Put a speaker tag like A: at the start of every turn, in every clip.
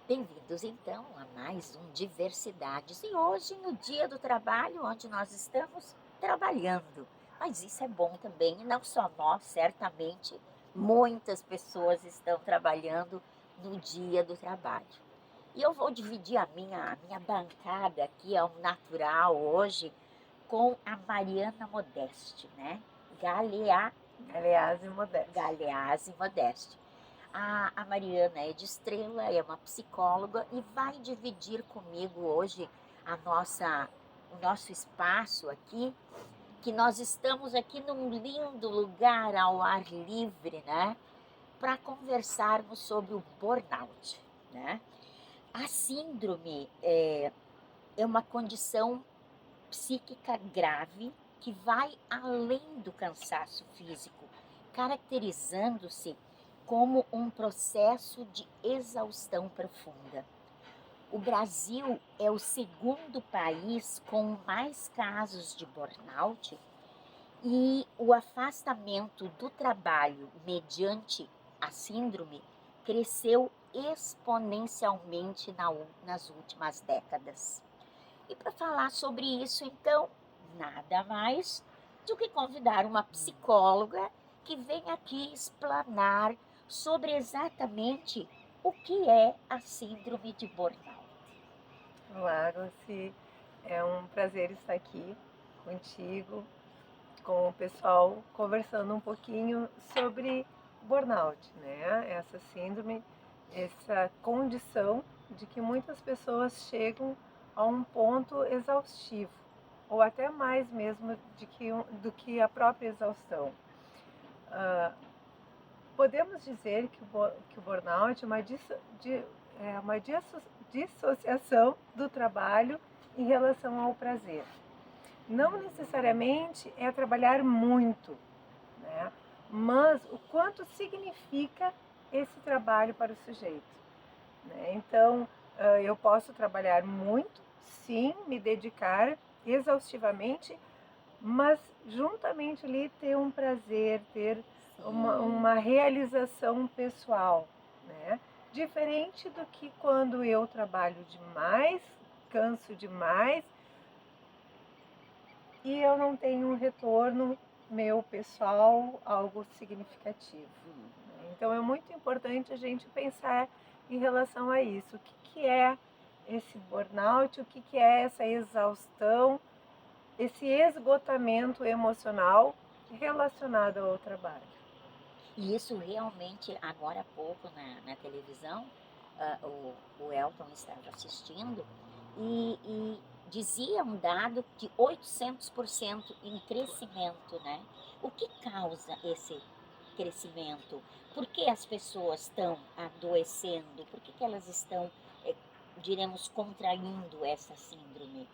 A: Bem-vindos então a mais um Diversidades e hoje no Dia do Trabalho, onde nós estamos trabalhando. Mas isso é bom também, e não só nós, certamente muitas pessoas estão trabalhando no Dia do Trabalho. E eu vou dividir a minha bancada aqui ao natural hoje com a Mariana Modeste, né? Galea,
B: Aliás, e modéstia.
A: Galeazzi Modeste. A Mariana é de Estrela, é uma psicóloga e vai dividir comigo hoje o nosso espaço aqui, que nós estamos aqui num lindo lugar ao ar livre, né? Para conversarmos sobre o burnout, né? A síndrome é uma condição psíquica grave que vai além do cansaço físico, caracterizando-se como um processo de exaustão profunda. O Brasil é o segundo país com mais casos de burnout e o afastamento do trabalho mediante a síndrome cresceu exponencialmente nas últimas décadas. E para falar sobre isso, então, nada mais do que convidar uma psicóloga que vem aqui explanar sobre exatamente o que é a síndrome de burnout.
B: Olá, Lucy. É um prazer estar aqui contigo, com o pessoal, conversando um pouquinho sobre burnout, né? Essa síndrome, essa condição de que muitas pessoas chegam a um ponto exaustivo, ou até mais mesmo do que a própria exaustão. Ah, Podemos dizer que o burnout é uma dissociação do trabalho em relação ao prazer. Não necessariamente é trabalhar muito, né? Mas o quanto significa esse trabalho para o sujeito, né? Então, eu posso trabalhar muito, sim, me dedicar exaustivamente, mas juntamente ali ter um prazer, ter uma
A: Sim,
B: realização pessoal, né? Diferente do que quando eu trabalho demais, canso demais e eu não tenho um retorno meu pessoal, algo significativo. Né? Então é muito importante a gente pensar em relação a isso. O que, que é esse burnout, o que, que é essa exaustão, esse esgotamento emocional relacionado ao trabalho.
A: e isso realmente, agora há pouco na televisão, o Elton estava assistindo e dizia um dado de 800% em crescimento, né? O que causa esse crescimento? Por que as pessoas estão adoecendo? Por que elas estão, diremos, contraindo essa síndrome?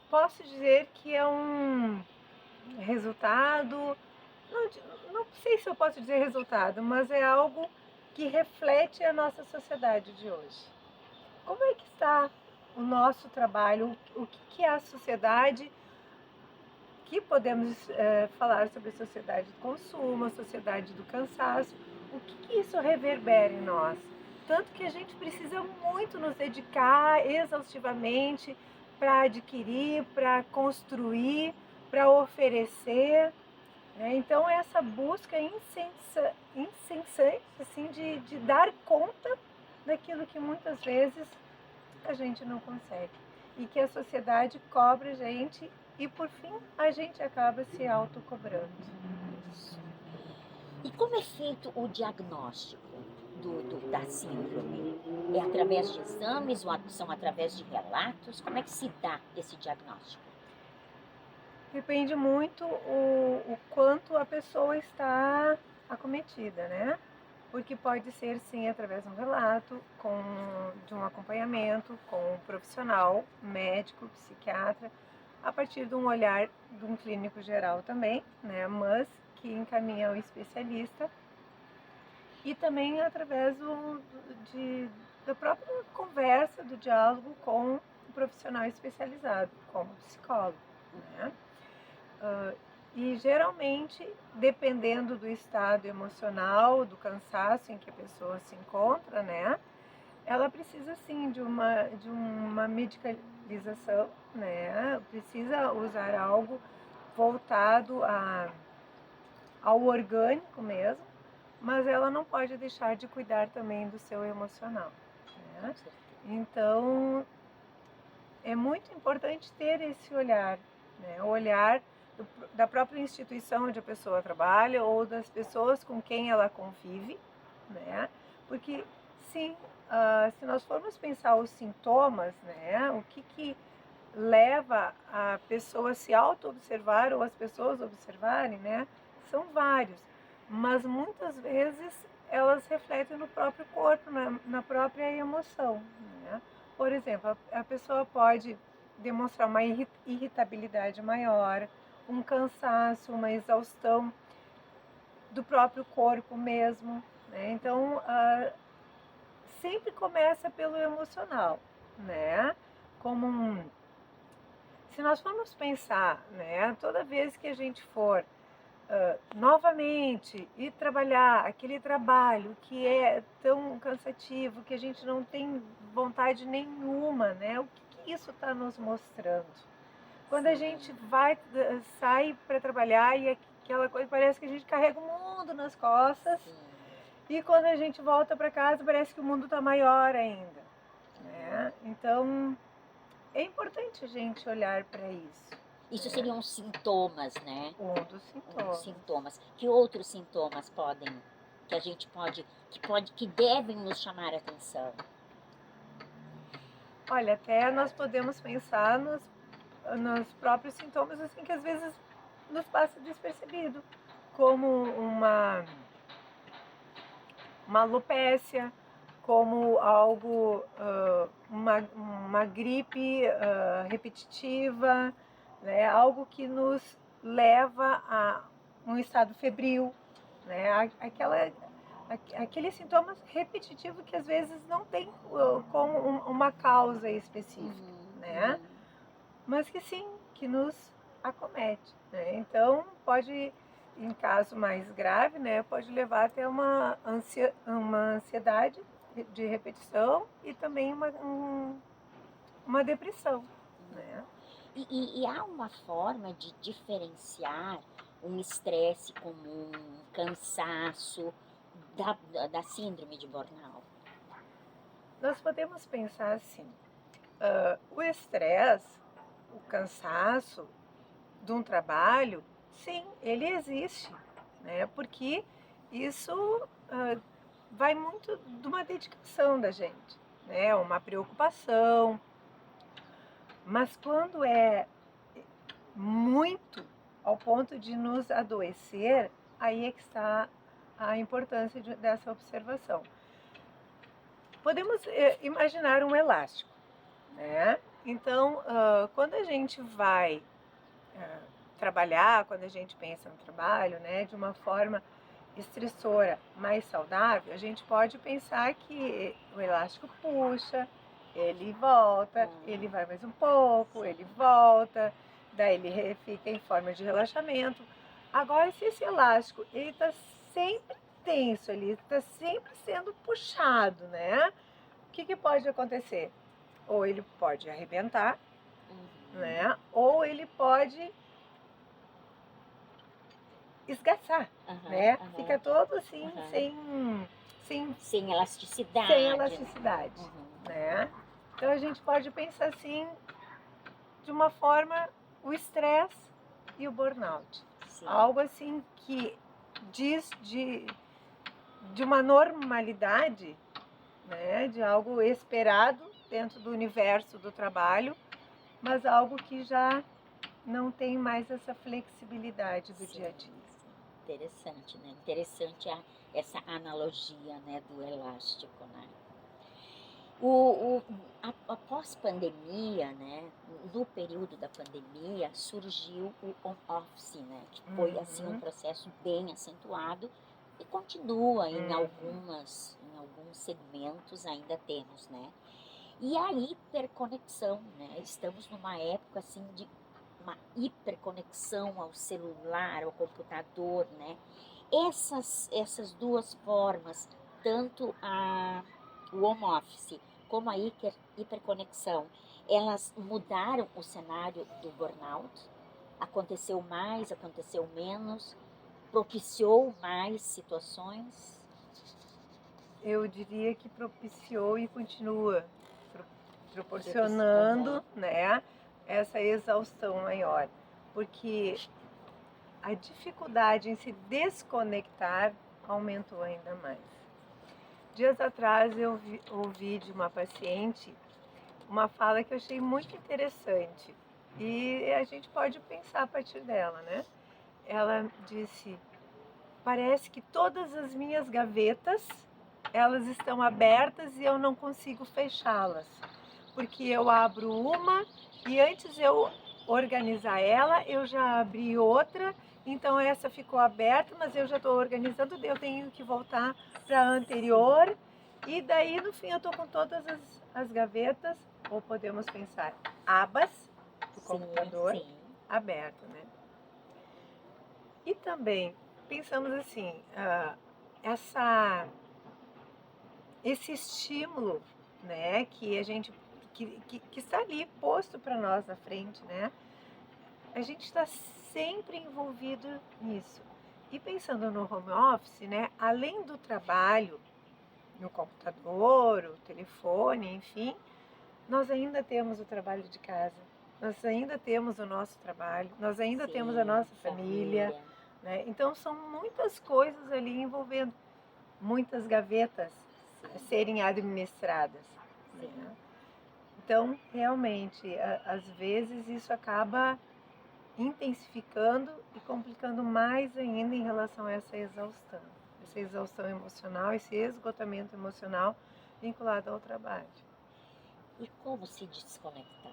B: Posso dizer que é um resultado, não, não sei se eu posso dizer resultado, mas é algo que reflete a nossa sociedade de hoje. Como é que está o nosso trabalho? O que é a sociedade? Que podemos falar sobre a sociedade do consumo, a sociedade do cansaço? O que isso reverbera em nós? Tanto que a gente precisa muito nos dedicar exaustivamente para adquirir, para construir, para oferecer, né? Então essa busca incessante assim, de dar conta daquilo que muitas vezes a gente não consegue. E que a sociedade cobra a gente e por fim a gente acaba se autocobrando.
A: Isso. E como é feito o diagnóstico da síndrome? É através de exames ou são através de relatos? Como é que se dá esse diagnóstico?
B: Depende muito o quanto a pessoa está acometida, né? Porque pode ser sim através de um relato, de um acompanhamento com um profissional, médico, psiquiatra, a partir de um olhar de um clínico geral também, né? Mas que encaminha ao especialista e também através da própria conversa, do diálogo com um profissional especializado, como psicólogo, né? E geralmente, dependendo do estado emocional, do cansaço em que a pessoa se encontra, né? Ela precisa sim de uma medicalização, né? Precisa usar algo voltado ao orgânico mesmo, mas ela não pode deixar de cuidar também do seu emocional,
A: Com
B: né?
A: certeza.
B: Então, é muito importante ter esse olhar, né? O olhar da própria instituição onde a pessoa trabalha ou das pessoas com quem ela convive, né? Porque sim, se nós formos pensar os sintomas, né? O que leva a pessoa a se auto-observar ou as pessoas observarem, né? São vários, mas muitas vezes elas refletem no próprio corpo, na própria emoção, né? Por exemplo, a pessoa pode demonstrar uma irritabilidade maior, um cansaço, uma exaustão do próprio corpo mesmo, né? Então, sempre começa pelo emocional, né? Como se nós formos pensar, né, toda vez que a gente for novamente ir trabalhar aquele trabalho que é tão cansativo, que a gente não tem vontade nenhuma, né? O que isso está nos mostrando? Quando a gente sai para trabalhar e aquela coisa parece que a gente carrega o mundo nas costas,
A: Sim.
B: e quando a gente volta para casa parece que o mundo está maior ainda, né? Então é importante a gente olhar para isso.
A: Isso
B: Né?
A: seriam sintomas, né?
B: Um dos
A: Um dos
B: sintomas.
A: sintomas. Que outros sintomas que a gente que devem nos chamar a atenção?
B: Olha, até nós podemos pensar nos próprios sintomas, assim, que às vezes nos passa despercebido, como uma alopécia, como algo, uma gripe repetitiva, né? Algo que nos leva a um estado febril, né? Aqueles sintomas repetitivos que às vezes não tem como uma causa específica, né?
A: Uhum.
B: Mas que sim, que nos acomete, né? Então pode, em caso mais grave, né, pode levar até uma ansiedade de repetição e também uma depressão, né?
A: E há uma forma de diferenciar um estresse comum, um cansaço da síndrome de burnout?
B: Nós podemos pensar assim, o estresse, o cansaço de um trabalho, sim, ele existe, né? Porque isso vai muito de uma dedicação da gente, né? Uma preocupação. Mas quando é muito ao ponto de nos adoecer, aí é que está a importância dessa observação. Podemos imaginar um elástico, né? Então, quando a gente vai trabalhar, quando a gente pensa no trabalho, né, de uma forma estressora, mais saudável, a gente pode pensar que o elástico puxa, ele volta, ele vai mais um pouco, ele volta, daí ele fica em forma de relaxamento. Agora, se esse elástico ele está sempre tenso, ele está sempre sendo puxado, né? O que pode acontecer? Ou ele pode arrebentar, né? Ou ele pode esgaçar, né? Fica todo assim,
A: Sem elasticidade,
B: sem
A: né?
B: elasticidade, né? Então a gente pode pensar assim, de uma forma, o estresse e o burnout.
A: Sim.
B: Algo assim que diz de uma normalidade, né? De algo esperado dentro do universo do trabalho, mas algo que já não tem mais essa flexibilidade do dia a dia.
A: Interessante, né? Interessante essa analogia, né, do elástico, né? Após pandemia, né, no período da pandemia, surgiu o home office, né, que foi assim um processo bem acentuado e continua em alguns segmentos ainda temos, né? E a hiperconexão, né? Estamos numa época assim de uma hiperconexão ao celular, ao computador, né? Essas duas formas, tanto o home office como a hiperconexão, elas mudaram o cenário do burnout? Aconteceu mais, aconteceu menos? Propiciou mais situações?
B: Eu diria que propiciou e continua proporcionando, né, essa exaustão maior, porque a dificuldade em se desconectar aumentou ainda mais. Dias atrás eu ouvi de uma paciente uma fala que eu achei muito interessante e a gente pode pensar a partir dela, né? Ela disse: parece que todas as minhas gavetas elas estão abertas e eu não consigo fechá-las, porque eu abro uma e antes eu organizar ela, eu já abri outra, então essa ficou aberta, mas eu já estou organizando, eu tenho que voltar para a anterior, e daí no fim eu estou com todas as gavetas, ou podemos pensar, abas do computador aberto, né? E também pensamos assim, esse estímulo, né, que a gente que está ali posto para nós na frente, né? A gente está sempre envolvido nisso. E pensando no home office, né, além do trabalho no computador, o telefone, enfim, nós ainda temos o trabalho de casa. Nós ainda temos o nosso trabalho, nós ainda temos a nossa família, né? Então são muitas coisas ali envolvendo, muitas gavetas a serem administradas, né? Então, realmente, às vezes isso acaba intensificando e complicando mais ainda em relação a essa exaustão emocional, esse esgotamento emocional vinculado ao trabalho.
A: E como se desconectar?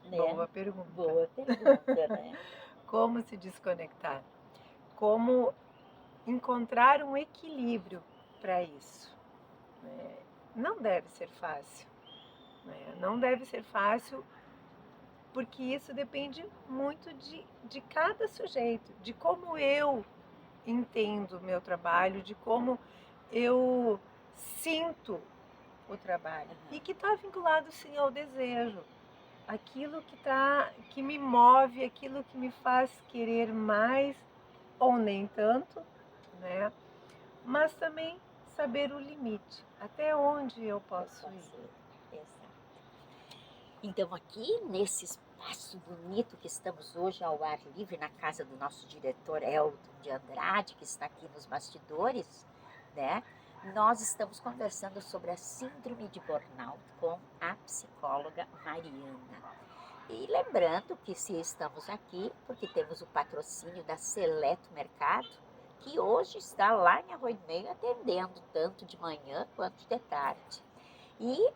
B: Né? Boa pergunta.
A: Boa pergunta, né?
B: Como se desconectar? Como encontrar um equilíbrio para isso? Né? Não deve ser fácil. Né? Não deve ser fácil, porque isso depende muito de cada sujeito, de como eu entendo o meu trabalho, de como eu sinto o trabalho. E que está vinculado sim ao desejo. Aquilo que me move, aquilo que me faz querer mais ou nem tanto, né? Mas também saber o limite, até onde eu posso ir.
A: Exato. Então aqui nesse espaço bonito que estamos hoje ao ar livre, na casa do nosso diretor Elton de Andrade, que está aqui nos bastidores, né? Nós estamos conversando sobre a síndrome de burnout com a psicóloga Mariana. E lembrando que se estamos aqui, porque temos o patrocínio da Seleto Mercado, que hoje está lá em Arroio do Meio atendendo tanto de manhã quanto de tarde. E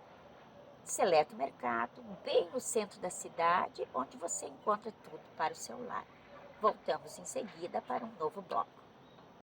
A: Seleto Mercado, bem no centro da cidade, onde você encontra tudo para o seu lar. Voltamos em seguida para um novo bloco.